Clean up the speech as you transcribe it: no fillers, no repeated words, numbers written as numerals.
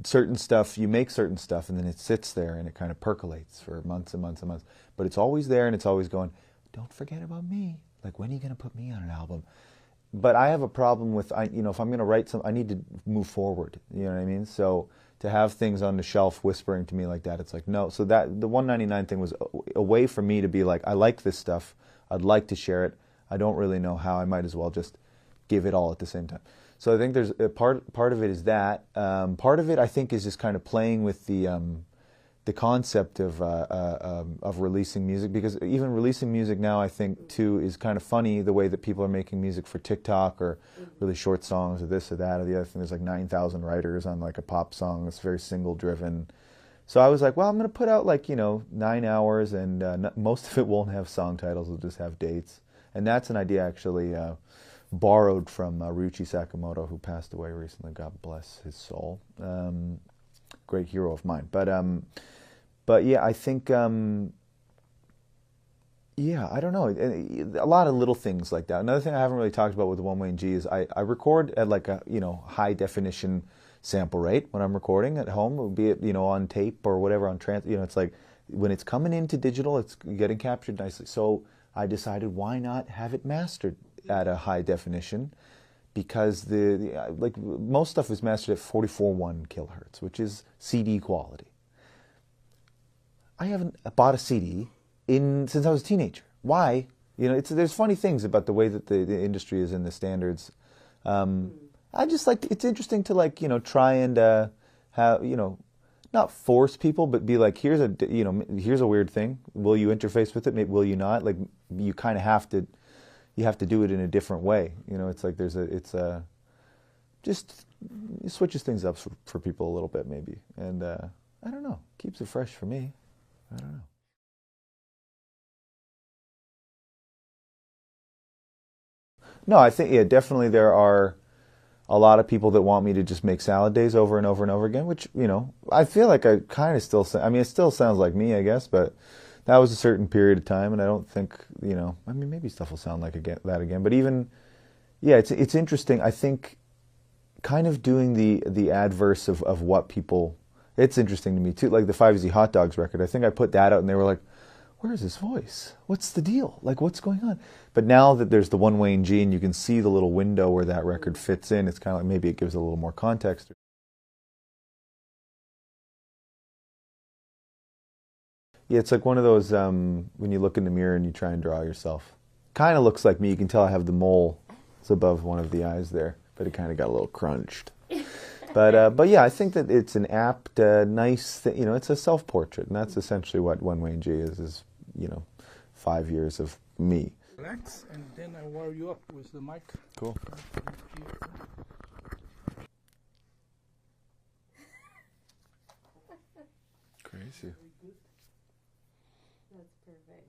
certain stuff, you make certain stuff, and then it sits there and it kind of percolates for months and months and months. But it's always there, and it's always going, don't forget about me. Like, when are you going to put me on an album? But I have a problem with, if I'm going to write something, I need to move forward. You know what I mean? So to have things on the shelf whispering to me like that, it's like, no. So that the 199 thing was a way for me to be like, I like this stuff. I'd like to share it. I don't really know how. I might as well just give it all at the same time. So I think there's a part of it is that. Part of it, I think, is just kind of playing with the concept of releasing music, because even releasing music now, I think, too, is kind of funny, the way that people are making music for TikTok or really short songs or this or that or the other thing. There's like 9,000 writers on like a pop song that's very single driven. So I was like, well, I'm going to put out like, 9 hours, and most of it won't have song titles, it'll just have dates. And that's an idea actually borrowed from Ryuichi Sakamoto, who passed away recently, God bless his soul. Great hero of mine. But yeah, I think, yeah, I don't know. A lot of little things like that. Another thing I haven't really talked about with the One Way G is I record at like a, high definition sample rate when I'm recording at home, be it, on tape or whatever on it's like when it's coming into digital, it's getting captured nicely. So I decided, why not have it mastered at a high definition? Because like most stuff is mastered at 44.1 kilohertz, which is CD quality. I haven't bought a CD since I was a teenager. Why? There's funny things about the way that the industry is in the standards. I just like, it's interesting to like, try and have, not force people, but be like, here's a weird thing. Will you interface with it? Maybe will you not? Like, you kind of have to. You have to do it in a different way. It's like just it switches things up for people a little bit maybe. And I don't know, keeps it fresh for me. I don't know. No, I think, yeah, definitely there are a lot of people that want me to just make salad days over and over and over again, which, I feel like I kind of still, I mean, it still sounds like me, I guess, but that was a certain period of time, and I don't think, I mean, maybe stuff will sound like that again, but even, yeah, it's interesting. I think kind of doing the adverse of what people, it's interesting to me too. Like the 5Z Hot Dogs record, I think I put that out and they were like, where's his voice? What's the deal? Like, what's going on? But now that there's the One Way G and you can see the little window where that record fits in, it's kind of like maybe it gives a little more context. Yeah, it's like one of those, when you look in the mirror and you try and draw yourself. Kind of looks like me. You can tell I have the mole. It's above one of the eyes there, but it kind of got a little crunched. But yeah, I think that it's an apt, nice thing. It's a self-portrait, and that's essentially what One Way G is 5 years of me. Relax, and then I wire you up with the mic. Cool. Crazy. That's perfect.